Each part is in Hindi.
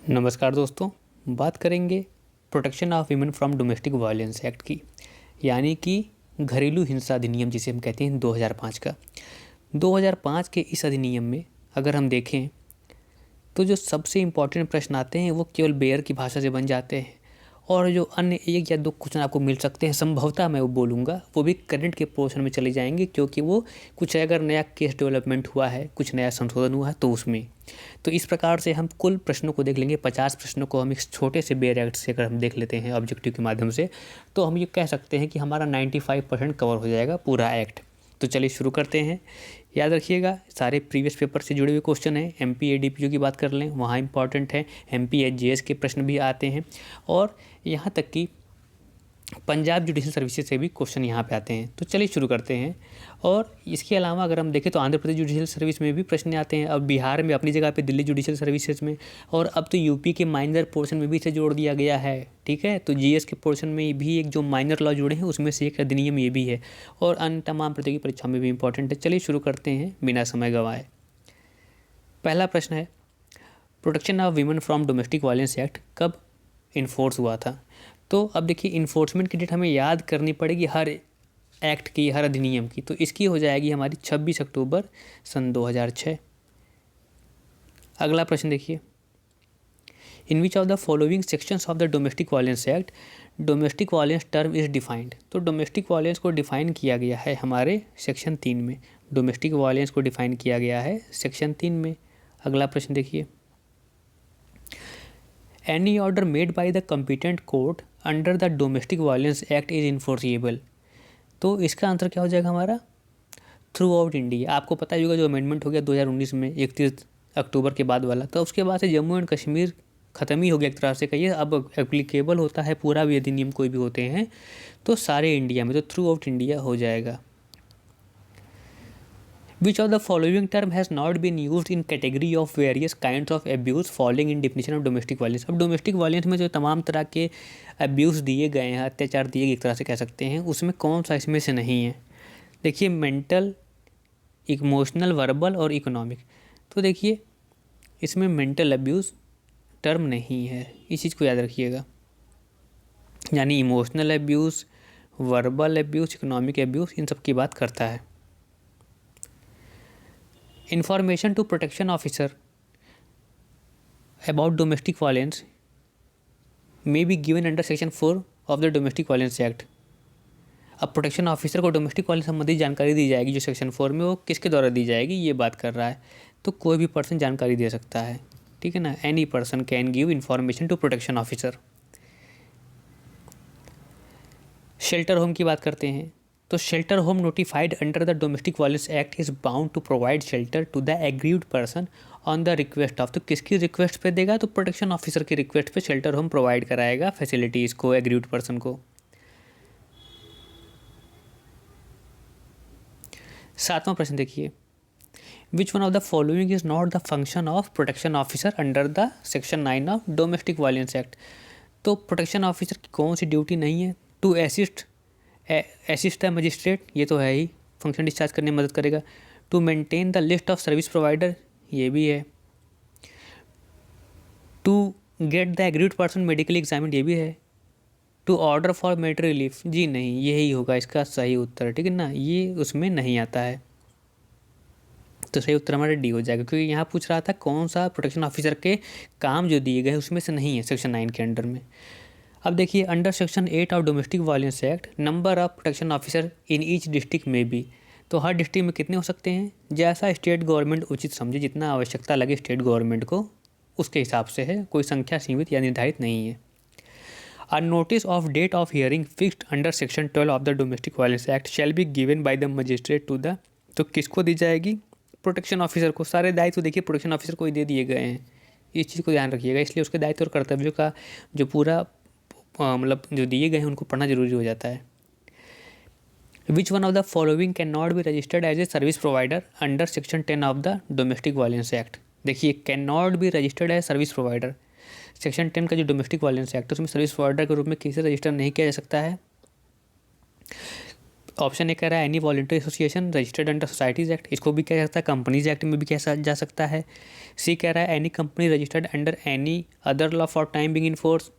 नमस्कार दोस्तों, बात करेंगे protection of women from domestic violence act की, यानी कि घरेलू हिंसा अधिनियम जिसे हम कहते हैं 2005 का। 2005 के इस अधिनियम में अगर हम देखें तो जो सबसे इम्पॉर्टेंट प्रश्न आते हैं वो केवल बेयर की भाषा से बन जाते हैं, और जो अन्य एक या दो क्वेश्चन आपको मिल सकते हैं संभवतः मैं वो बोलूँगा वो भी करंट के पोर्शन में चले जाएंगे, क्योंकि वो कुछ अगर नया केस डेवलपमेंट हुआ है, कुछ नया संशोधन हुआ है तो उसमें। तो इस प्रकार से हम कुल प्रश्नों को देख लेंगे। 50 प्रश्नों को हम इस छोटे से बेयर एक्ट से अगर हम देख लेते हैं ऑब्जेक्टिव के माध्यम से, तो हम ये कह सकते हैं कि हमारा 95% कवर हो जाएगा पूरा एक्ट। तो चलिए शुरू करते हैं। याद रखिएगा सारे प्रीवियस पेपर से जुड़े हुए क्वेश्चन हैं। एमपी एडीपीयू की बात कर लें, वहाँ इंपॉर्टेंट है। एमपी एचजीएस के प्रश्न भी आते हैं, और यहाँ तक कि पंजाब जुडिशल सर्विसेज से भी क्वेश्चन यहाँ पे आते हैं। तो चलिए शुरू करते हैं। और इसके अलावा अगर हम देखें तो आंध्र प्रदेश जुडिशल सर्विस में भी प्रश्न आते हैं, और बिहार में अपनी जगह पे दिल्ली जुडिशल सर्विसेज में, और अब तो यूपी के माइनर पोर्शन में भी इसे जोड़ दिया गया है। ठीक है, तो जीएस के पोर्शन में भी एक जो माइनर लॉ जुड़े हैं उसमें से एक अधिनियम ये भी है, और अन्य तमाम प्रतियोगी परीक्षाओं में भी इंपॉर्टेंट है। चलिए शुरू करते हैं बिना समय गंवाए। पहला प्रश्न है, protection of women from domestic violence act कब इन्फोर्स हुआ था? तो अब देखिए इन्फोर्समेंट की डेट हमें याद करनी पड़ेगी हर एक्ट की, हर अधिनियम की। तो इसकी हो जाएगी हमारी 26 अक्टूबर सन 2006। अगला प्रश्न देखिए, in which of the following sections of the domestic violence act domestic violence term is defined? तो डोमेस्टिक वायलेंस को डिफाइन किया गया है हमारे सेक्शन 3 में। डोमेस्टिक वायलेंस को डिफाइन किया गया है सेक्शन 3 में। अगला प्रश्न देखिए, any order made by the competent court under the domestic violence act is enforceable? तो इसका आंसर क्या हो जाएगा हमारा? Through out India. आपको पता ही होगा जो अमेंडमेंट हो गया 2019 में 31 अक्टूबर के बाद वाला, तो उसके बाद से जम्मू एंड कश्मीर ख़त्म ही हो गया एक तरह से कहिए। अब एप्लीकेबल होता है पूरा भी अधिनियम कोई भी होते हैं तो सारे इंडिया में, तो थ्रू आउट इंडिया हो जाएगा। Which of the following term has not been used in category of various kinds of abuse falling in definition of domestic violence? अब डोमेस्टिक वायलेंस में जो तमाम तरह के अब्यूज़ दिए गए हैं, अत्याचार दिए गए एक तरह से कह सकते हैं, उसमें कौन सा इसमें से नहीं है? देखिए मेंटल, इमोशनल, वर्बल और इकोनॉमिक। तो देखिए इसमें मेंटल अब्यूज़ टर्म नहीं है, इस चीज़ को याद रखिएगा। यानी emotional abuse, verbal abuse, economic abuse इन सब की बात करता है। Information to protection officer about domestic violence may be given under section 4 of the domestic violence act। अब प्रोटेक्शन ऑफिसर को डोमेस्टिक वायलेंस संबंधी जानकारी दी जाएगी जो सेक्शन 4 में, वो किसके द्वारा दी जाएगी ये बात कर रहा है। तो कोई भी पर्सन जानकारी दे सकता है, ठीक है ना। Any person can give information to protection officer. Shelter home की बात करते हैं, तो shelter home notified under the domestic violence act is bound to provide shelter to the aggrieved person on the request of. तो किसकी रिक्वेस्ट पे देगा? तो प्रोटेक्शन ऑफिसर की रिक्वेस्ट पे शेल्टर होम प्रोवाइड कराएगा फैसिलिटीज़ को एग्रीव्ड पर्सन को। सातवां प्रश्न देखिए, which one of the following is not the function of protection officer under the section 9 of domestic violence act? तो प्रोटेक्शन ऑफिसर की कौन सी ड्यूटी नहीं है? टू असिस्ट द मजिस्ट्रेट, ये तो है ही, फंक्शन डिस्चार्ज करने में मदद करेगा। To maintain the list of service provider, ये भी है। To get the aggrieved person medically examine, ये भी है। To order for medical relief, जी नहीं, यही होगा इसका सही उत्तर, ठीक है ना, ये उसमें नहीं आता है। तो सही उत्तर हमारा डी हो जाएगा, क्योंकि यहाँ पूछ रहा था कौन सा प्रोटेक्शन ऑफिसर के काम जो दिए गए उसमें से नहीं है सेक्शन 9 के अंडर में। अब देखिए under section 8 of domestic violence act number of protection officer in each district में भी, तो हर डिस्ट्रिक्ट में कितने हो सकते हैं? जैसा स्टेट गवर्नमेंट उचित समझे, जितना आवश्यकता लगे स्टेट गवर्नमेंट को उसके हिसाब से है, कोई संख्या सीमित या निर्धारित नहीं है। A notice of date of hearing fixed under section 12 of the domestic violence act shall be given by the magistrate to the, तो किसको दी जाएगी? प्रोटेक्शन ऑफिसर को। सारे दायित्व देखिए प्रोटेक्शन ऑफिसर को ही दे दिए गए हैं, इस चीज़ को ध्यान रखिएगा। इसलिए उसके दायित्व और कर्तव्यों का जो पूरा मतलब जो दिए गए हैं उनको पढ़ना जरूरी हो जाता है। Which one of the following can not be registered as a service provider under section 10 of the domestic violence act? देखिए can not be registered as service provider, section 10 का जो डोमेस्टिक वायलेंस एक्ट है उसमें सर्विस प्रोवाइडर के रूप में किसे रजिस्टर नहीं किया जा सकता है? ऑप्शन ए कह रहा है any voluntary association registered under societies act, इसको भी कह सकता है कंपनीज एक्ट में भी कहा जा सकता है। सी कह रहा है any company registered under any other law for time being in force,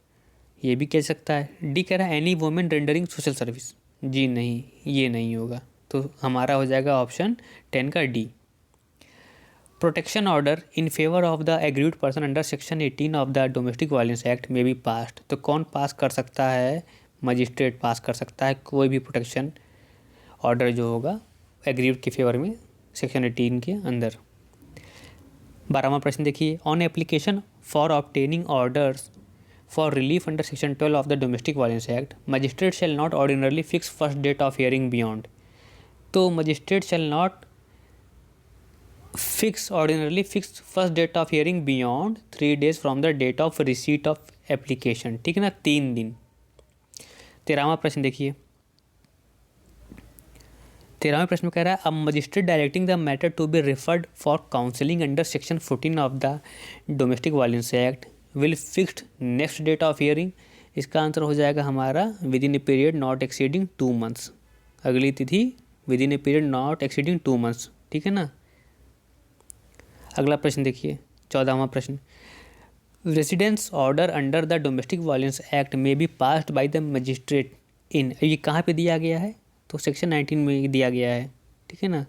ये भी कह सकता है। डी कह रहा है any women rendering social service, जी नहीं, ये नहीं होगा, तो हमारा हो जाएगा ऑप्शन 10 का D. Protection order in favour of the aggrieved person under section 18 of the domestic violence act may be passed, तो कौन पास कर सकता है? मजिस्ट्रेट पास कर सकता है कोई भी प्रोटेक्शन ऑर्डर जो होगा एग्रीड के फेवर में सेक्शन 18 के अंदर। 12वां प्रश्न देखिए, on application for obtaining orders for relief under section 12 of the domestic violence act magistrate shall not ordinarily fix first date of hearing beyond, तो magistrate shall not ordinarily fix first date of hearing beyond 3 days from the date of receipt of application, ठीक है ना, 3 दिन। 13वां प्रश्न देखिए, 13वें प्रश्न में कह रहा है अब magistrate directing the matter to be referred for counselling under section 14 of the domestic violence act will fixed next date of hearing, इसका आंसर हो जाएगा हमारा within a period not exceeding 2 months, अगली तिथि within a period not exceeding 2 months, ठीक है ना। अगला प्रश्न देखिए, 14वां प्रश्न, residence order under the domestic violence act may be passed by the magistrate in, ये कहाँ पे दिया गया है? तो सेक्शन 19 में दिया गया है, ठीक है ना।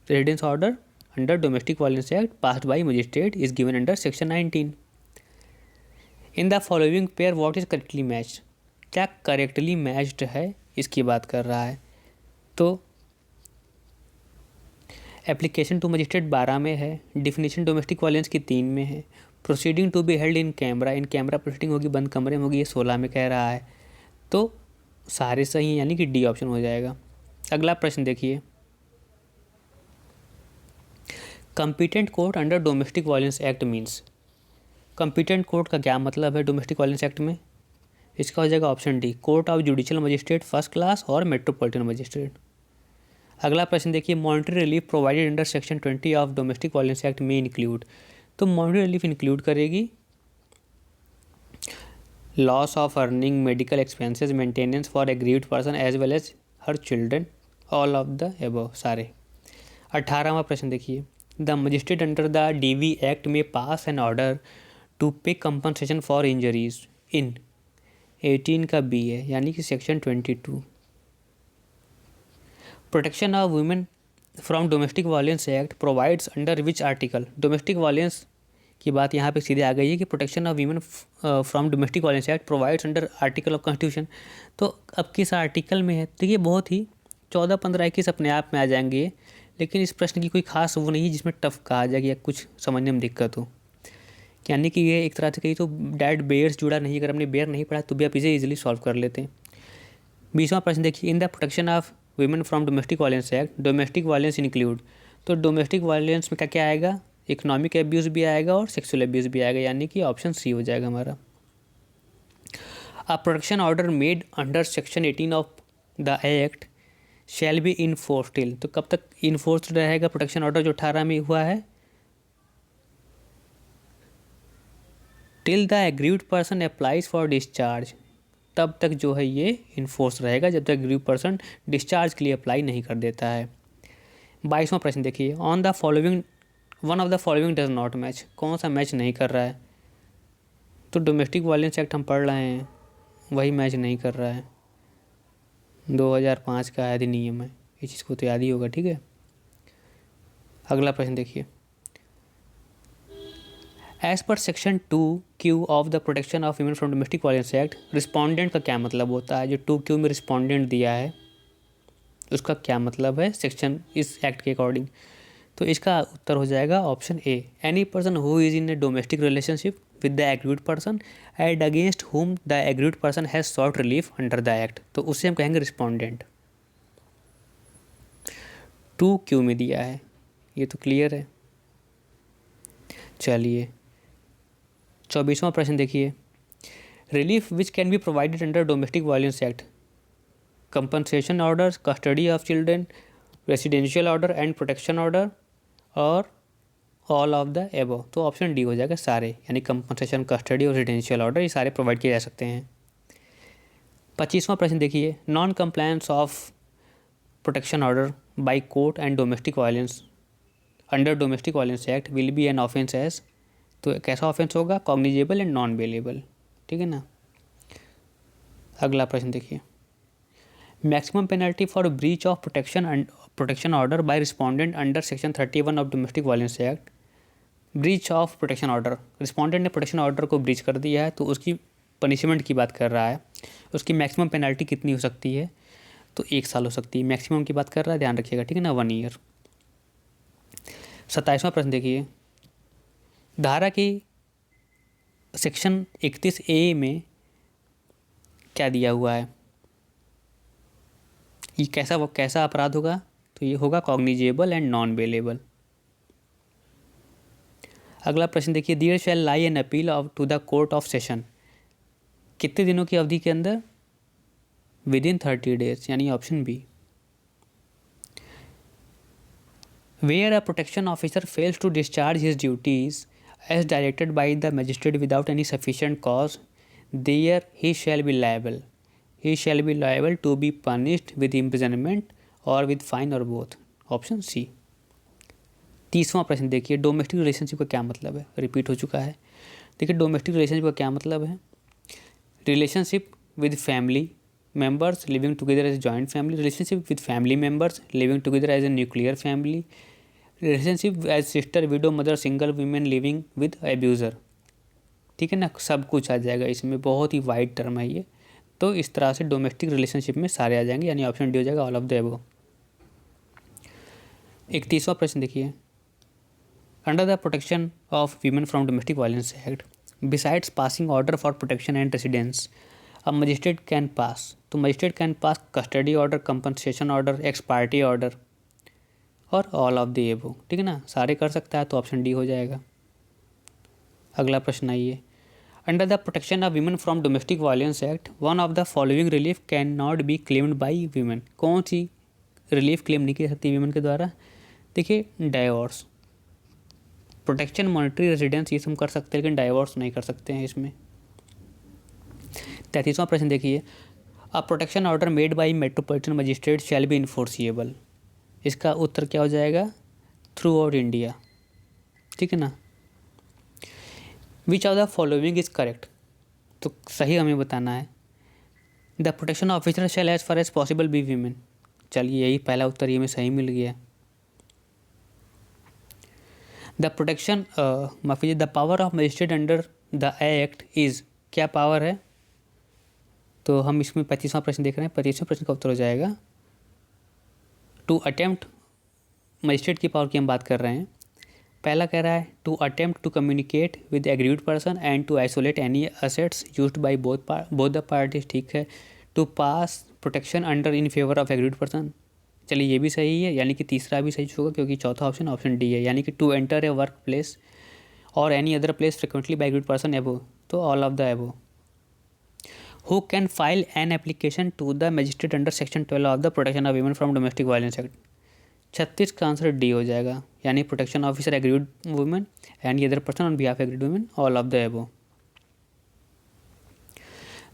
Residence order under domestic violence act passed by magistrate is given under section 19। In the following pair what is correctly matched, क्या करेक्टली मैच्ड है इसकी बात कर रहा है। तो एप्लीकेशन टू मजिस्ट्रेट 12 में है, डिफिनीशन डोमेस्टिक वायलेंस की 3 में है, proceeding to be held in camera proceeding होगी, बंद कमरे में होगी, ये 16 में कह रहा है, तो सारे सही हैं, यानी कि डी ऑप्शन हो जाएगा। अगला प्रश्न देखिए, competent court under domestic violence act means, competent court का क्या मतलब है डोमेस्टिक वायलेंस एक्ट में? इसका हो जाएगा option D, court of judicial magistrate first class और मेट्रोपॉलिटन मजिस्ट्रेट। अगला प्रश्न देखिए, monetary relief provided under section 20 of domestic violence act में इंक्लूड, तो मॉनिटरी रिलीफ इंक्लूड करेगी loss of earning, medical expenses, maintenance for aggrieved person as well as her children, all of the above, सारे। 18वां प्रश्न देखिए, the magistrate under the DV act में pass an order to pay compensation for injuries इन, 18 का बी है, यानी कि section 22। Protection of women from domestic violence act provides under which article, domestic violence की बात यहाँ पे सीधे आ गई है कि protection of women from domestic violence act provides under article of constitution, तो अब किस आर्टिकल में है? तो ये बहुत ही 14, 15, 21 अपने आप में आ जाएंगे, लेकिन इस प्रश्न की कोई खास वो नहीं है जिसमें टफ कहा जाएगा या कुछ समझने में दिक्कत हो, यानी कि ये एक तरह से कही तो डैड बेयर से जुड़ा नहीं, अगर हमने बेयर नहीं पढ़ा तो भी आप इसे ईजिली सॉल्व कर लेते हैं। 20वां प्रश्न देखिए, in the protection of women from domestic violence act domestic violence include, तो डोमेस्टिक वायलेंस में क्या क्या आएगा? इकोनॉमिक एब्यूज़ भी आएगा और सेक्सुअल एब्यूज़ भी आएगा, यानी कि ऑप्शन सी हो जाएगा हमारा। A protection order made under section 18 of the act shall B enforce till, तो कब तक इनफोर्स रहेगा प्रोटेक्शन ऑर्डर जो 18 में हुआ है? Till the aggrieved person applies for discharge, तब तक जो है ये इन्फोर्स रहेगा जब तक एग्रीव्ड पर्सन डिस्चार्ज के लिए अप्लाई नहीं कर देता है। 22वां प्रश्न देखिए, on the following one of the following does not match, कौन सा मैच नहीं कर रहा है? तो डोमेस्टिक वायलेंस एक्ट हम पढ़ रहे हैं, वही मैच नहीं कर रहा है, 2005 का अधिनियम है, इस चीज़ को तो याद ही होगा, ठीक है। अगला प्रश्न देखिए, as per section 2Q of the protection of women from domestic violence act, respondent का क्या मतलब होता है? जो 2Q में रिस्पोंडेंट दिया है उसका क्या मतलब है सेक्शन इस एक्ट के अकॉर्डिंग? तो इसका उत्तर हो जाएगा option A, any person who is in a domestic relationship with the aggrieved person and against whom the aggrieved person has short relief under the act, तो उससे हम कहेंगे रिस्पोंडेंट। 2Q में दिया है, ये तो क्लियर है। चलिए 24वां प्रश्न देखिए, relief which can be provided under domestic violence act, compensation order, custody of children, residential order and protection order और ऑल ऑफ द एबव, तो ऑप्शन डी हो जाएगा सारे, यानी कंपनसेशन, कस्टडी और रेसिडेंशियल ऑर्डर ये सारे प्रोवाइड किए जा सकते हैं। 25वां प्रश्न देखिए, non compliance of protection order by court and domestic violence under domestic violence act will be an offence as, तो कैसा ऑफेंस होगा? कॉग्निजेबल एंड नॉन बेलेबल, ठीक है ना। अगला प्रश्न देखिए, maximum penalty for breach of protection order bye respondent under section 31 of domestic violence act. Breach of protection order, respondent ने प्रोटेक्शन ऑर्डर को ब्रीच कर दिया है तो उसकी पनिशमेंट की बात कर रहा है, उसकी मैक्सिमम पेनल्टी कितनी हो सकती है? तो 1 साल हो सकती है। मैक्सिमम की बात कर रहा है, ध्यान रखिएगा, ठीक है ना, 1 ईयर। 27वां प्रश्न देखिए, धारा की सेक्शन 31A में क्या दिया हुआ है? ये कैसा अपराध होगा? तो ये होगा कॉग्निजेबल एंड नॉन बेलेबल। अगला प्रश्न देखिए, there shall lie an appeal of to the court of session, कितने दिनों की अवधि के अंदर? विद इन 30 डेज, यानी option B. Where a protection officer fails to discharge his duties as directed by the magistrate without any sufficient cause, there he shall be liable, he shall be liable to be punished with imprisonment और विद फाइन और बोथ, ऑप्शन सी। 30वां प्रश्न देखिए, डोमेस्टिक रिलेशनशिप का क्या मतलब है? रिपीट हो चुका है। देखिए, डोमेस्टिक रिलेशनशिप का क्या मतलब है? Relationship with family members living together as a joint family, relationship with family members living together as a nuclear family, relationship as sister, widow, mother, single women living with abuser, ठीक है ना, सब कुछ आ जाएगा इसमें, बहुत ही वाइड टर्म है ये। तो इस तरह से डोमेस्टिक रिलेशनशिप में सारे आ जाएंगे, यानी ऑप्शन डी हो जाएगा, ऑल ऑफ द अबव। 31वां प्रश्न देखिए, under the protection of women from domestic violence act, besides passing order for protection and residence a magistrate can pass, तो magistrate can pass custody order, compensation order, ex parte order और ऑल ऑफ द एबव, ठीक है ना, सारे कर सकता है, तो ऑप्शन डी हो जाएगा। अगला प्रश्न आइए, under the protection of women from domestic violence act one of the following relief can not be claimed by women, कौन सी रिलीफ क्लेम नहीं की सकती वीमेन के द्वारा? देखिए, डाइवोर्स, प्रोटेक्शन, मॉनिटरी रेजिडेंस, ये सब कर सकते हैं, लेकिन डाइवोर्स नहीं कर सकते हैं इसमें। 33वां प्रश्न देखिए, a protection order made by metropolitan magistrate shall be enforceable, इसका उत्तर क्या हो जाएगा? थ्रू आउट इंडिया, ठीक है ना। Which of the following is correct, तो सही हमें बताना है। The protection officer shall as far as possible be women, चलिए यही पहला उत्तर ये में सही मिल गया। द प्रोटेक्शन माफी, the power of magistrate under the act is, क्या पावर है? तो हम इसमें 25वां प्रश्न देख रहे हैं, 25वें प्रश्न का उत्तर हो जाएगा टू अटेम्प्ट, मजिस्ट्रेट की पावर की हम बात कर रहे हैं। पहला कह रहा है to attempt to communicate with aggrieved person and to isolate any assets used by both the parties, ठीक है। To pass protection under in favour of aggrieved person, चलिए ये भी सही है, यानी कि तीसरा भी सही होगा, क्योंकि चौथा ऑप्शन ऑप्शन डी है, यानी कि to enter a workplace or any other place frequently by aggrieved person above, तो all of the above. Who can file an application to the magistrate under section 12 of the protection of women from domestic violence act? 36 का आंसर डी हो जाएगा, यानी protection officer aggrieved women and other person on behalf aggrieved women, all of the above.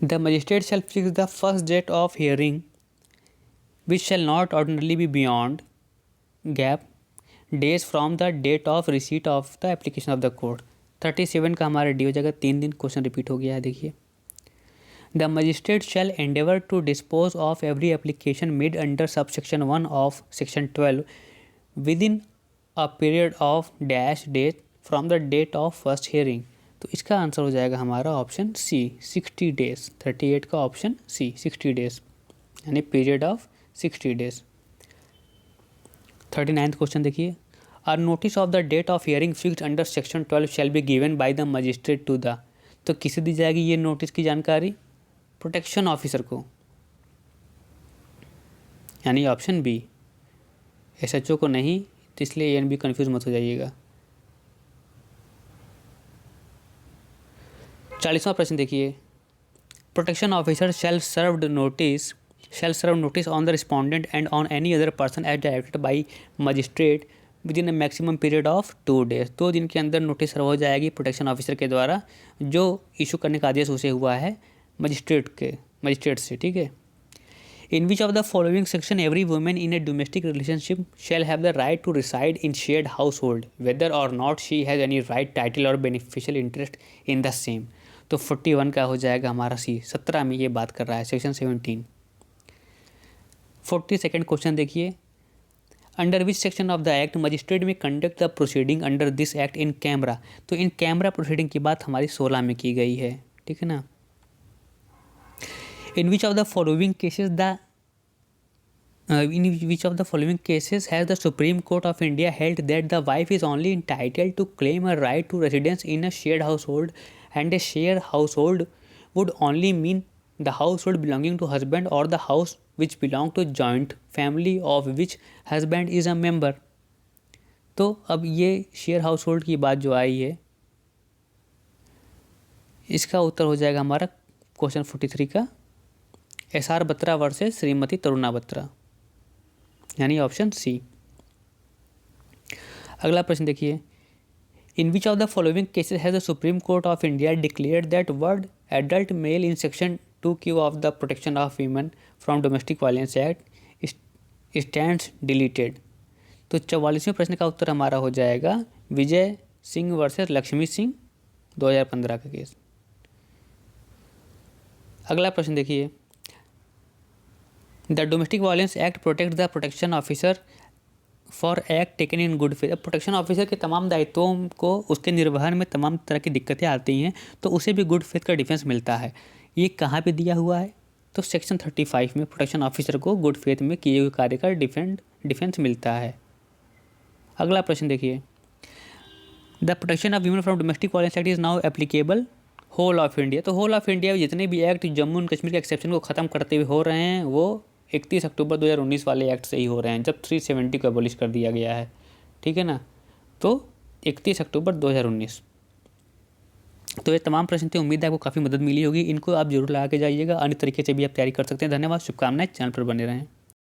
The magistrate shall fix the first date of hearing which shall not ordinarily be beyond gap days from the date of receipt of the application of the court. 37 का हमारा डी हो जाएगा, 3 दिन क्वेश्चन रिपीट हो गया है, देखिए। The magistrate shall endeavour to dispose of every application made under subsection 1 of section 12 within a period of dash date from the date of first hearing, तो इसका आंसर हो जाएगा हमारा ऑप्शन सी, 60 डेज। 38 का ऑप्शन सी, 60 डेज, यानी period of 60 days. 39th question देखिए, are notice of the date of hearing fixed under section 12 shall be given by the magistrate to the, तो किसे दी जाएगी ये नोटिस की जानकारी? प्रोटेक्शन ऑफिसर को, यानी ऑप्शन बी। एसएचओ को नहीं, तो इसलिए ए एंड बी कन्फ्यूज मत हो जाइएगा। 40वां प्रश्न देखिए, protection officer shall serve notice on the respondent and on any other person as directed by magistrate within a maximum period of 2 days, 2 दिन के अंदर नोटिस सर्व हो जाएगी प्रोटेक्शन ऑफिसर के द्वारा, जो इशू करने का आदेश उसे हुआ है मजिस्ट्रेट से, ठीक है। In which of the following section every women in a domestic relationship shall have the right to reside in shared household whether or not she has any right title or beneficial interest in the same. तो 41 का हो जाएगा हमारा सी। 17 में ये बात कर रहा है सेक्शन 17। 42nd क्वेश्चन देखिए, under which section of the act magistrate may conduct the proceeding under this act in camera. तो इन कैमरा प्रोसीडिंग की बात हमारी 16 में की गई है, ठीक है ना। In which of the following cases has the supreme court of India held that the wife is only entitled to claim a right to residence in a shared household and a share household would only mean the household belonging to husband or the house which belong to joint family of which husband is a member। तो अब ये शेयर हाउस होल्ड की बात जो आई है, इसका उत्तर हो जाएगा हमारा क्वेश्चन 43 का SR बत्रा वर्सेस श्रीमती तरुणा बत्रा, यानी ऑप्शन सी। अगला प्रश्न देखिए, in which of the following cases has the supreme court of India declared that word adult male in section 2Q of the protection of women from domestic violence act stands deleted. तो 44वें प्रश्न का उत्तर हमारा हो जाएगा विजय सिंह वर्सेस लक्ष्मी सिंह 2015 का केस। अगला प्रश्न देखिए, the domestic violence act protect the protection officer for act taken in good faith. Protection officer के तमाम दायित्वों को उसके निर्वहन में तमाम तरह की दिक्कतें आती हैं तो उसे भी गुड फेथ का डिफेंस मिलता है। ये कहाँ पे दिया हुआ है? तो सेक्शन 35 में प्रोटेक्शन ऑफिसर को गुड फेथ में किए हुए कार्य का डिफेंस मिलता है। अगला प्रश्न देखिए, the protection of women from domestic violence act is now applicable whole of India. तो होल ऑफ इंडिया में जितने भी एक्ट जम्मू एंड कश्मीर के एक्सेप्शन को ख़त्म करते हुए हो रहे हैं वो 31 अक्टूबर 2019 वाले एक्ट से ही हो रहे हैं, जब 370 को एबॉलिश कर दिया गया है, ठीक है ना। तो 31 अक्टूबर 2019। तो ये तमाम प्रश्न थे, उम्मीद है आपको काफ़ी मदद मिली होगी। इनको आप जरूर लगा के जाइएगा, अन्य तरीके से भी आप तैयारी कर सकते हैं। धन्यवाद, शुभकामनाएं, चैनल पर बने रहें।